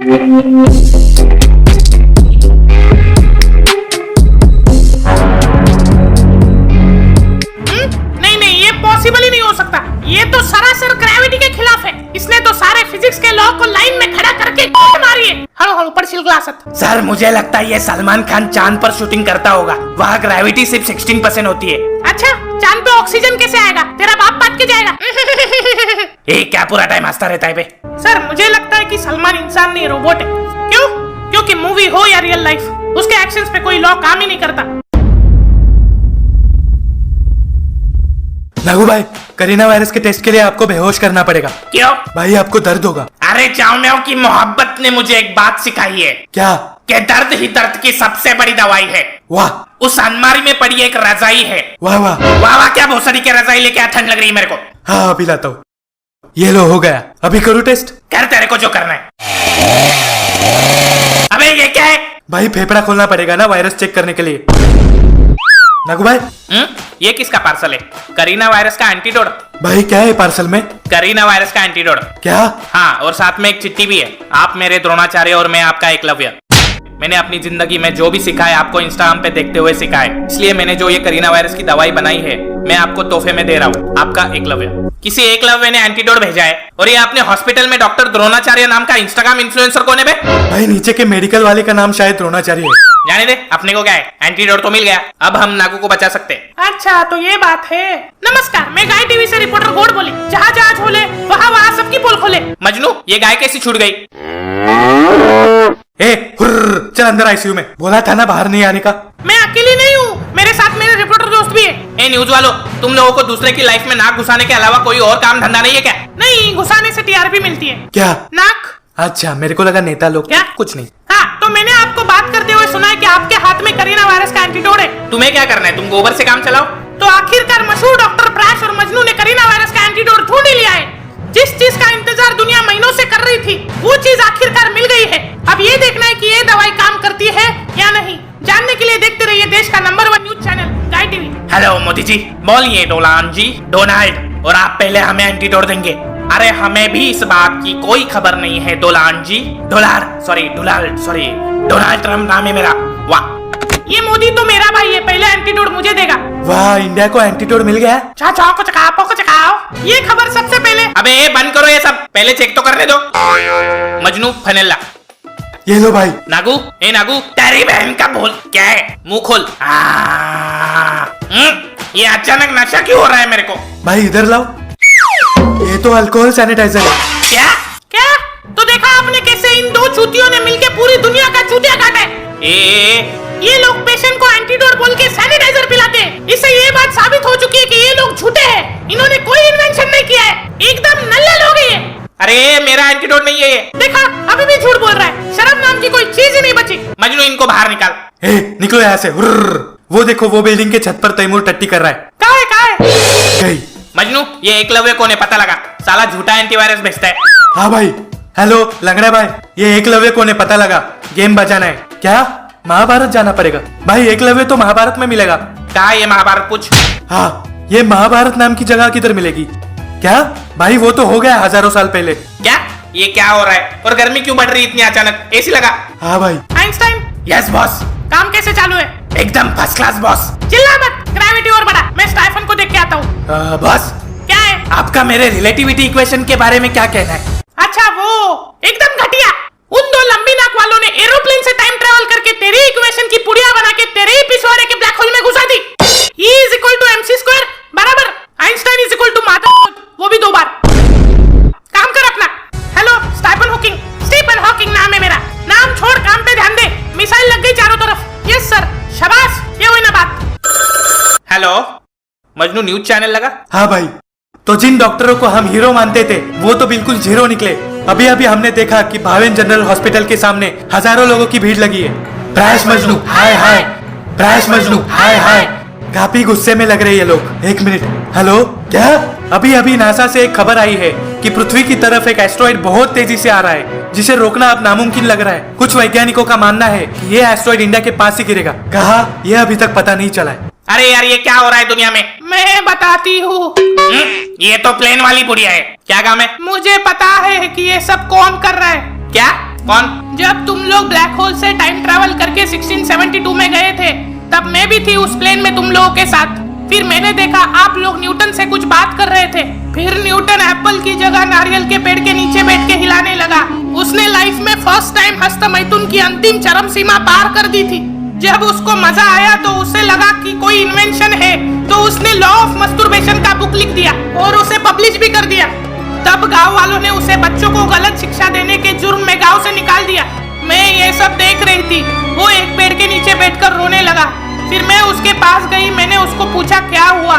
नहीं नहीं, ये पॉसिबल ही नहीं हो सकता। ये तो सरासर ग्रेविटी के खिलाफ है। इसने तो सारे फिजिक्स के लॉ को लाइन में खड़ा करके मारी है। हलो हलो पढ़ ग्लासत। सर मुझे लगता है ये सलमान खान चांद पर शूटिंग करता होगा। वहाँ ग्रेविटी सिर्फ 16% होती है। अच्छा, चांद पे ऑक्सीजन कैसे आएगा? तेरा बाप बात के जाएगा। ए क्या पूरा टाइम हंसता रहता है बे? सर मुझे लगता है कि सलमान इंसान नहीं रोबोट है। क्यों? क्योंकि मूवी हो या रियल लाइफ, उसके एक्शंस पे कोई लॉ काम ही नहीं करता। नागू भाई, करीना वायरस के टेस्ट के लिए आपको बेहोश करना पड़ेगा। क्यों? भाई आपको दर्द होगा। अरे चाउम्याओ की मोहब्बत ने मुझे एक बात सिखाई है। क्या? कि दर्द ही दर्द की सबसे बड़ी दवाई है। वाह, उस अलमारी में पड़ी एक रजाई है। वाह वाह वाह वाह क्या भोसड़ी के रजाई लेके आ, ठंड लग रही है मेरे को। हाँ अभी लाता हूँ। ये लो हो गया। अभी करूँ टेस्ट? कर तेरे को जो करना है। अबे ये क्या है? भाई फेफड़ा खोलना पड़ेगा ना वायरस चेक करने के लिए। नागू भाई, ये किसका पार्सल है? करीना वायरस का एंटीडोट। भाई क्या है पार्सल में? करीना वायरस का एंटीडोट। क्या? हाँ, और साथ में एक चिट्ठी भी है। आप मेरे द्रोणाचार्य और मैं आपका एकलव्य। मैंने अपनी जिंदगी में जो भी सीखा है आपको इंस्टाग्राम पे देखते हुए सीखा है। इसलिए मैंने जो ये करीना वायरस की दवाई बनाई है मैं आपको तोहफे में दे रहा हूँ। आपका एकलव्य। किसी एकलव्य ने एंटीडोट भेजा है और ये अपने हॉस्पिटल में डॉक्टर द्रोणाचार्य नाम का इंस्टाग्राम इन्फ्लुएंसर कौन है बे? भाई नीचे के मेडिकल वाले का नाम शायद द्रोणाचार्य है। जाने दे, अपने को क्या है, एंटीडोट तो मिल गया। अब हम नागू को बचा सकते हैं। अच्छा तो ये बात है। नमस्कार, मैं गाय टीवी से रिपोर्टर गोड बोली। जहाँ जहाँ झोले वहाँ वहाँ सबकी पोल खोले। मजनू, ये गाय कैसी छूट गई? ए हुर्र, चल अंदर आईसीयू में। बोला था ना बाहर नहीं आने का। मैं अकेली नहीं हूँ, मेरे साथ मेरे रिपोर्टर दोस्त भी है। ए न्यूज वालों, तुम लोगों को दूसरे की लाइफ में नाक घुसाने के अलावा कोई और काम धंधा नहीं है क्या? नहीं, घुसाने से टीआरपी मिलती है। क्या? नाक। अच्छा, मेरे को लगा नेता लोग। क्या? कुछ नहीं। हाँ, तो मैंने आपको बात करते हुए सुना है कि आपके हाथ में करीना वायरस का एंटीडोट है। तुम्हें क्या करना है? तुम गोबर से काम चलाओ। तो आखिरकार मशहूर डॉक्टर प्राश और मजनू ने करीना वायरस का एंटीडोट ढूंढ ही लिया है। जिस चीज का इंतजार दुनिया महीनों से कर रही थी वो चीज आखिरकार मिल गई है। अब ये देखना है कि ये दवाई काम करती है या नहीं। जानने के लिए देखते रहिए देश का नंबर 1 न्यूज चैनल गाय टीवी। हेलो मोदी जी, बोलिए डोलान जी, डोनाल्ड। और आप पहले हमें एंटीडोट देंगे। अरे हमें भी इस बात की कोई खबर नहीं है डोलान जी। डोनाल्ड ट्रम्प नाम है मेरा। वाह, ये मोदी तो मेरा भाई है, पहले एंटीडोट मुझे देगा। वाह, इंडिया को एंटीडोट मिल गया। चाचाओ को चकाओ। ये खबर सबसे पहले। अबे बंद करो ये सब, पहले चेक तो करने दो। मजनू फनेला। ये लो भाई। नागू, ए नागू, तेरी बहन का बोल क्या है? मुंह खोल। ये अचानक नशा क्यों हो रहा है मेरे को? भाई इधर लाओ। ये तो अल्कोहल सैनिटाइजर है। क्या? तो देखा आपने कैसे इन दो चूतियों ने मिलके पूरी दुनिया का चूतिया काटा है। ये लोग पेशेंट को एंटीडोट बोल के सैनिटाइजर पिलाते हैं। इससे ये बात साबित हो चुकी है कि ये लोग झूठे हैं। इन्होंने कोई इन्वेंशन नहीं किया है, एकदम नल्ले लोग हैं ये। अरे मेरा एंटीडोट नहीं है ये। देखा, अभी भी झूठ बोल रहा है। शर्म नाम की कोई चीज ही नहीं बची। मजनू, इनको बाहर निकाल। ए निकलो यहाँ से। हुर्र, वो देखो वो बिल्डिंग के छत पर तैमूर टट्टी कर रहा है। कहाँ है? गई। मजनू, ये एकलव्य कौन है पता लगा? साला झूठा एंटीवायरस भेजता है। हाँ भाई। हेलो लंगड़ा भाई, ये एकलव्य कौन है पता लगा? गेम बजाना है क्या? महाभारत जाना पड़ेगा भाई। एकलव्य तो महाभारत में मिलेगा। क्या ये महाभारत? पूछ। हाँ, ये महाभारत नाम की जगह किधर मिलेगी? क्या भाई, वो तो हो गया हजारों साल पहले। क्या? ये क्या हो रहा है? और गर्मी क्यों बढ़ रही है इतनी अचानक? एसी लगा। हाँ भाई। Einstein, yes boss. काम कैसे चालू है? एकदम फर्स्ट क्लास बॉस। चिल्ला मत, ग्रेविटी और बढ़ा। मैं स्टाइफन को देख के आता हूँ। बॉस, क्या है? आपका मेरे रिलेटिविटी इक्वेशन के बारे में क्या कहना है? अच्छा वो एकदम घटिया। उन दो लंबी नाक वालों ने एरोप्लेन से टाइम ट्रेवल करके तेरी इक्वेशन की पुड़िया बना के तेरे ही पिछवाड़े के ब्लैक होल में घुसा दी। E = mc² बराबर आइंस्टाइन = माधव, वो भी 2 बार। काम कर अपना। हेलो स्टीफन हॉकिंग नाम है मेरा। नाम छोड़ काम पे ध्यान दे। मिसाइल लग गई चारों तरफ। यस सर, शाबाश, ये हुई ना बात। हेलो मजनू, न्यूज चैनल लगा? हाँ भाई। तो जिन डॉक्टरों को हम हीरो मानते थे वो तो बिल्कुल जीरो निकले। अभी हमने देखा कि भावेन जनरल हॉस्पिटल के सामने हजारों लोगों की भीड़ लगी है। प्रयास मजनू हाय हाय, प्रयास मजनू हाय हाय। काफी गुस्से में लग रहे ये लोग। 1 मिनट। हेलो, क्या? अभी नासा से एक खबर आई है कि पृथ्वी की तरफ एक एस्ट्रॉइड बहुत तेजी से आ रहा है जिसे रोकना अब नामुमकिन लग रहा है। कुछ वैज्ञानिकों का मानना है कि ये एस्ट्रॉइड इंडिया के पास ही गिरेगा। कहा? यह अभी तक पता नहीं चला है। अरे यार, ये क्या हो रहा है दुनिया में? मैं बताती हूँ। ये तो प्लेन वाली बुढ़िया है। क्या काम है? मुझे पता है कि ये सब कौन कर रहा है। क्या? कौन? जब तुम लोग ब्लैक होल से टाइम ट्रैवल करके 1672 में गए थे, तब मैं भी थी उस प्लेन में तुम लोगों के साथ। फिर मैंने देखा आप लोग न्यूटन से कुछ बात कर रहे थे। फिर न्यूटन एप्पल की जगह नारियल के पेड़ के नीचे बैठ के हिलाने लगा। उसने लाइफ में फर्स्ट टाइम हस्तमैथुन की अंतिम चरम सीमा पार कर दी थी। जब उसको मजा आया तो उसे लगा कि कोई इन्वेंशन है, तो उसने लॉ ऑफ मस्टरबेशन का बुक लिख दिया और उसे पब्लिश भी कर दिया। तब गांव वालों ने उसे बच्चों को गलत शिक्षा देने के जुर्म में गांव से निकाल दिया। मैं ये सब देख रही थी। वो एक पेड़ के नीचे बैठकर रोने लगा। फिर मैं उसके पास गई। मैंने उसको पूछा क्या हुआ।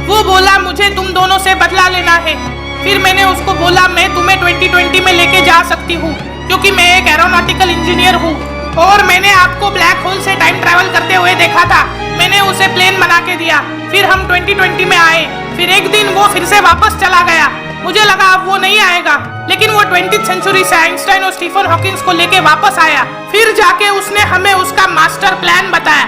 वो बोला मुझे तुम दोनों से बदला लेना है। फिर मैंने उसको बोला मैं तुम्हें 2020 में लेके जा सकती हूँ, क्योंकि मैं एक एरोनॉटिकल इंजीनियर हूँ और मैंने आपको ब्लैक होल से टाइम ट्रैवल करते हुए देखा था। मैंने उसे प्लेन बना के दिया। फिर हम 2020 में आए। फिर एक दिन वो फिर से वापस चला गया। मुझे लगा अब वो नहीं आएगा, लेकिन वो 20th सेंचुरी से आइंस्टाइन और स्टीफन हॉकिंस को लेके वापस आया। फिर जाके उसने हमें उसका मास्टर प्लान बताया।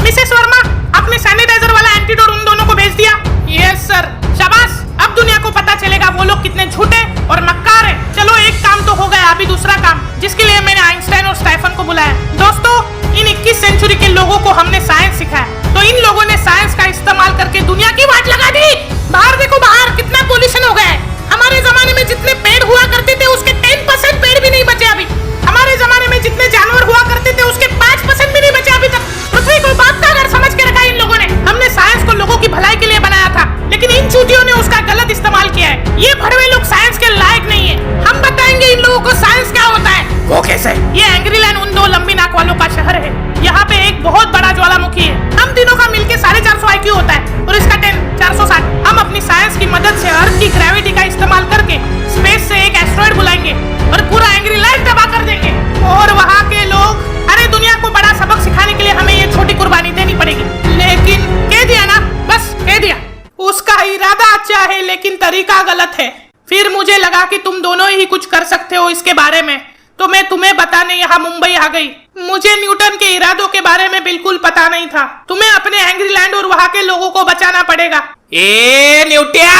मिसेस वर्मा, आपने सैनिटाइजर वाला एंटीडोट उन दोनों को भेज दिया? Yes sir. शाबाश, अब दुनिया को पता चलेगा वो लोग कितने झूठे और मक्कार हैं। चलो एक काम तो हो गया, अभी दूसरा काम, जिसके लिए मैंने आइंस्टाइन और स्टीफन को बुलाया। दोस्तों, इन 21 सेंचुरी के लोगों को हमने साइंस सिखाया, तो इन लोगों ने साइंस का इस्तेमाल करके दुनिया की वाट लगा दी। बाहर देखो, बाहर कितना पोल्यूशन हो गया है। हमारे जमाने में जितने पेड़ हुआ करते थे उसके 10% पेड़ भी नहीं बचे अभी। हमारे जमाने में जितने जानवर हुआ करते थे उसके 5% भी नहीं बचे अभी तक। पृथ्वी को बाप का घर समझ के रखा इन लोगों ने। हमने साइंस को लोगों की भलाई के लिए बनाया था, लेकिन इन चूतियों ने उसका गलत इस्तेमाल किया है। ये भड़वे लोग साइंस के लायक नहीं है। हम बताएंगे इन लोगों को साइंस क्या होता है। वो कैसे? ये एंग्रीलैंड उन दो लंबी नाक वालों का शहर है। यहाँ पे एक बहुत बड़ा ज्वालामुखी है। हम तीनों का मिलके 450 IQ होता है और इसका 10 460। हम अपनी साइंस की मदद से अर्थ की ग्रेविटी का इस्तेमाल करके स्पेस से एक एस्ट्रॉइड बुलाएंगे और पूरा एंग्रीलैंड तबाह कर देंगे। और वहाँ के लोग, अरे दुनिया को बड़ा सबक सिखाने के लिए हमें ये छोटी कुर्बानी देनी पड़ेगी। लेकिन कह दिया ना, बस कह दिया। उसका इरादा अच्छा है लेकिन तरीका गलत है। फिर मुझे लगा कि तुम दोनों ही कुछ कर सकते हो इसके बारे में, तो मैं तुम्हें बताने यहाँ मुंबई आ गई। मुझे न्यूटन के इरादों के बारे में बिल्कुल पता नहीं था। तुम्हें अपने एंग्रीलैंड और वहाँ के लोगों को बचाना पड़ेगा। ए न्यूटिया,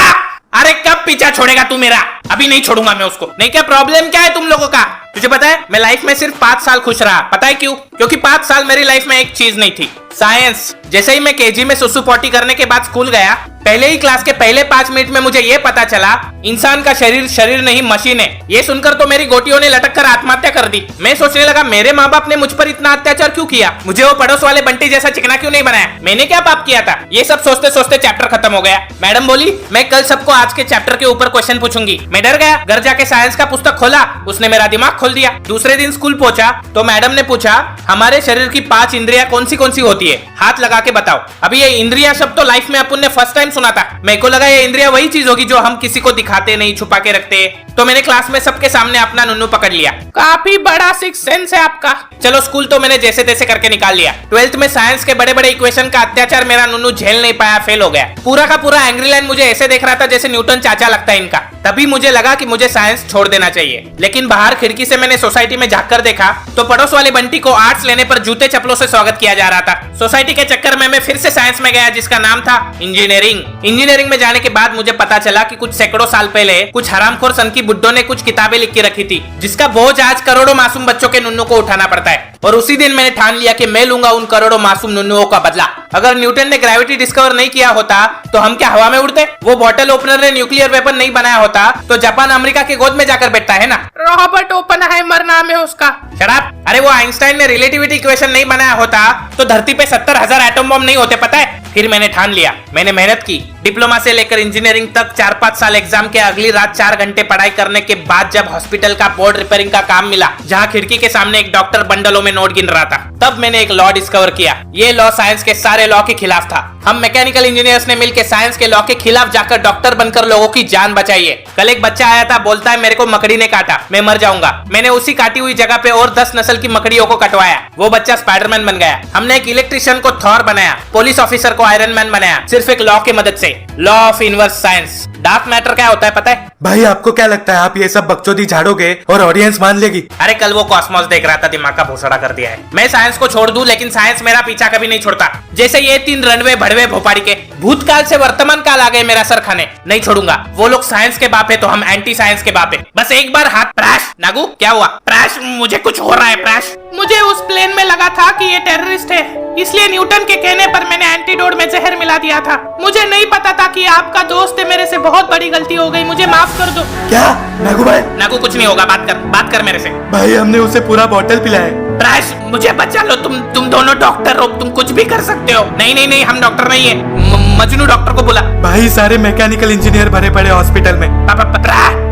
अरे कब पीछा छोड़ेगा तू मेरा? अभी नहीं छोड़ूंगा मैं उसको। नहीं, क्या प्रॉब्लम क्या है तुम लोगों का? तुझे पता है मैं लाइफ में सिर्फ 5 साल खुश रहा। पता है क्यों? क्योंकि 5 साल मेरी लाइफ में एक चीज नहीं थी, साइंस। जैसे ही मैं केजी में सुसु पॉटी करने के बाद स्कूल गया, पहले ही क्लास के पहले 5 मिनट में मुझे ये पता चला इंसान का शरीर शरीर नहीं मशीन है। ये सुनकर तो मेरी गोटियों ने लटक कर आत्महत्या कर दी। मैं सोचने लगा मेरे माँ बाप ने मुझ पर इतना अत्याचार क्यों किया? मुझे वो पड़ोस वाले बंटी जैसा चिकना क्यों नहीं बनाया? मैंने क्या पाप किया था? ये सब सोचते सोचते चैप्टर खत्म हो गया। मैडम बोली मैं कल सबको आज के चैप्टर के ऊपर क्वेश्चन पूछूंगी। मैं डर गया। घर जाके साइंस का पुस्तक खोला, उसने मेरा दिमाग खोल दिया। दूसरे दिन स्कूल पहुंचा तो मैडम ने पूछा हमारे शरीर की 5 इंद्रियां कौन सी होती है? हाथ लगा के बताओ। अभी ये इंद्रियां शब्द तो लाइफ में अपन ने फर्स्ट टाइम सुना था। मेरे को लगा ये इंद्रियां वही चीज होगी जो हम किसी को दिखाते नहीं, छुपा के रखते। तो मैंने क्लास में सबके सामने अपना नुन्नू पकड़ लिया। काफी बड़ा सिक्स सेंस है आपका। चलो स्कूल तो मैंने जैसे तैसे करके निकाल लिया। 12th में साइंस के बड़े बड़े इक्वेशन का अत्याचार मेरा नुन्नू झेल नहीं पाया, फेल हो गया। पूरा का पूरा एंग्रीलैंड मुझे ऐसे देख रहा था जैसे न्यूटन चाचा लगता है इनका। तभी मुझे लगा कि मुझे साइंस छोड़ देना चाहिए। लेकिन बाहर खिड़की से मैंने सोसाइटी में झांक कर देखा तो पड़ोस वाले बंटी को आर्ट्स लेने पर जूते चप्पलों से स्वागत किया जा रहा था। सोसाइटी के चक्कर में मैं फिर से साइंस में गया, जिसका नाम था इंजीनियरिंग। इंजीनियरिंग में जाने के बाद मुझे पता चला कि कुछ सैकड़ों साल पहले कुछ हरामखोर सन की बुड्ढों ने कुछ किताबें लिख के रखी थी, जिसका बोझ आज करोड़ों मासूम बच्चों के नुन्नू को उठाना पड़ता है। और उसी दिन मैंने ठान लिया कि मैं लूंगा उन करोड़ों मासूम नुन्नुओं का बदला। अगर न्यूटन ने ग्रेविटी डिस्कवर नहीं किया होता तो हम क्या हवा में उड़ते? वो बॉटल ओपनर ने न्यूक्लियर वेपन नहीं बनाया होता तो जापान अमेरिका के गोद में जाकर बैठता है ना। रॉबर्ट ओपनहाइमर नाम है उसका। शराब। अरे वो आइंस्टाइन ने रिलेटिविटी इक्वेशन नहीं बनाया होता तो धरती पे 70,000 एटम बम नहीं होते, पता है? फिर मैंने ठान लिया। मैंने मेहनत की। डिप्लोमा से लेकर इंजीनियरिंग तक 4-5 साल एग्जाम के अगली रात 4 घंटे पढ़ाई करने के बाद जब हॉस्पिटल का बोर्ड रिपेयरिंग का काम मिला, जहां खिड़की के सामने एक डॉक्टर बंडलों में नोट गिन रहा था, तब मैंने एक लॉ डिस्कवर किया। ये लॉ साइंस के सारे लॉ के खिलाफ था। हम मैकेनिकल इंजीनियर्स ने मिलकर साइंस के लॉ के खिलाफ जाकर डॉक्टर बनकर लोगों की जान बचाई है। कल एक बच्चा आया था, बोलता है मेरे को मकड़ी ने काटा, मैं मर जाऊंगा। मैंने उसी काटी हुई जगह पे और 10 नस्ल की मकड़ियों को कटवाया। वो बच्चा स्पाइडरमैन बन गया। हमने एक इलेक्ट्रिशियन को थॉर बनाया, पुलिस ऑफिसर को आयरन मैन बनाया, सिर्फ एक लॉ की मदद से। Law of inverse science. Dark matter क्या होता है पता है? भाई आपको क्या लगता है आप ये सब बकचोदी झाड़ोगे और ऑडियंस मान लेगी? अरे कल वो कॉस्मोस देख रहा था, दिमाग का भूसड़ा कर दिया है। मैं साइंस को छोड़ दूं लेकिन साइंस मेरा पीछा कभी नहीं छोड़ता। जैसे ये 3 रनवे भड़वे भोपाड़ी के भूतकाल से वर्तमान काल आ गए मेरा सर खाने। नहीं छोड़ूंगा। वो लोग साइंस के बाप है तो हम एंटी साइंस के बाप है। बस एक बार हाथ। प्रैश नागू क्या हुआ? प्रैश मुझे कुछ हो रहा है। प्रैश मुझे उस प्लेन में लगा था कि ये टेररिस्ट है, इसलिए न्यूटन के कहने पर मैंने एंटीडोट में जहर मिला दिया था। मुझे नहीं पता था कि आपका दोस्त है। मेरे से बहुत बड़ी गलती हो गई, मुझे माफ कर दो। क्या नागू भाई? नागू कुछ नहीं होगा, बात कर मेरे से। भाई हमने उसे पूरा बॉटल पिलाया। प्रैश मुझे बचा लो। तुम दोनों डॉक्टर हो, तुम कुछ भी कर सकते हो। नहीं हम डॉक्टर नहीं है। मजनू डॉक्टर को बुला। भाई सारे मैकेनिकल इंजीनियर भरे पड़े हॉस्पिटल में।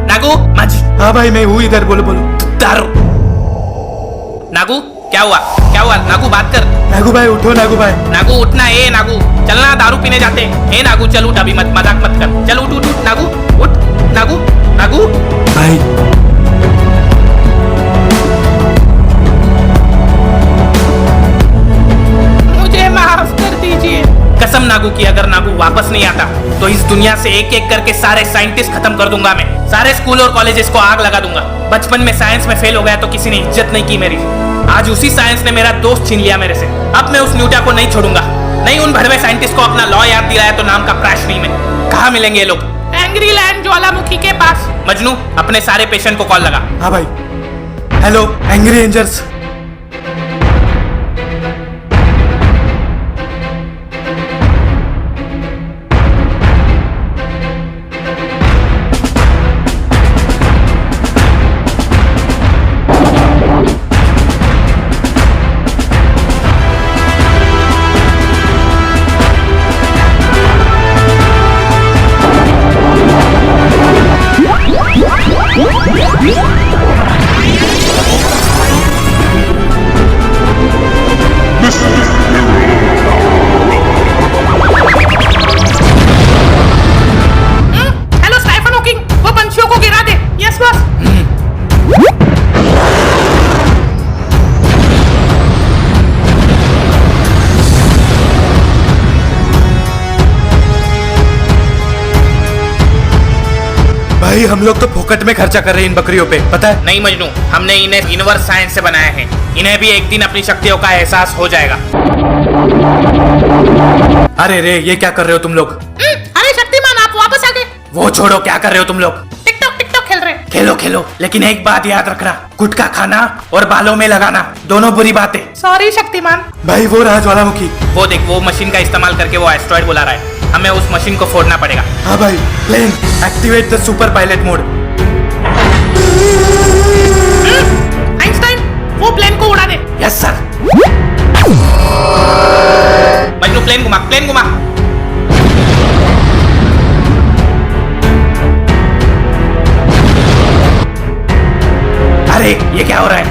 नागू मज। हाँ भाई मैं हूँ इधर। बोलो दारू। नागू क्या हुआ नागू बात कर। नागू भाई उठो। नागू भाई नागू उठना। ए नागू चलना, दारू पीने जाते। ए नागू चल उठ, अभी मजाक मत कर। चल उठ नागू उठ। नागू भाई मुझे माफ कर दीजिए। कसम नागू की, अगर नागू वापस नहीं आता तो इस दुनिया से एक एक करके सारे साइंटिस्ट खत्म कर दूंगा मैं। सारे स्कूल और कॉलेजेस को आग लगा दूंगा। बचपन में साइंस में फेल हो गया तो किसी ने इज्जत नहीं की मेरी। आज उसी साइंस ने मेरा दोस्त छीन लिया मेरे से। अब मैं उस न्यूटा को नहीं छोड़ूंगा। नहीं उन भड़वे साइंटिस्ट को अपना लॉ याद दिलाया तो नाम का प्रैश नहीं मैं। कहाँ मिलेंगे ये लोग? एंग्री लैंड ज्वालामुखी के पास। मजनू अपने सारे पेशेंट को कॉल लगा। हाँ भाई। हेलो एंग्री एंजर्स। हेलो स्टाइफन हॉकिंग, वो पंछियों को गिरा दे। Yes boss. भाई हम लोग तो फोकट में खर्चा कर रहे हैं इन बकरियों पे, पता है? नहीं मजनू, हमने इन्हें यूनिवर्स साइंस से बनाया है। इन्हें भी एक दिन अपनी शक्तियों का एहसास हो जाएगा। अरे रे ये क्या कर रहे हो तुम लोग? अरे शक्तिमान आप वापस आ गए। वो छोड़ो, क्या कर रहे हो तुम लोग? टिकटॉक खेल रहे। खेलो लेकिन एक बात याद रखना, गुटखा खाना और बालों में लगाना दोनों बुरी बातें। सॉरी शक्तिमान। भाई वो रहा ज्वालामुखी। वो देख, वो मशीन का इस्तेमाल करके वो एस्ट्रॉइड बुला रहा है। हमें उस मशीन को फोड़ना पड़ेगा। हाँ भाई plane activate the super pilot mode. Einstein वो प्लेन को उड़ा दे। Yes sir. मजनू प्लेन घुमा। अरे ये क्या हो रहा है?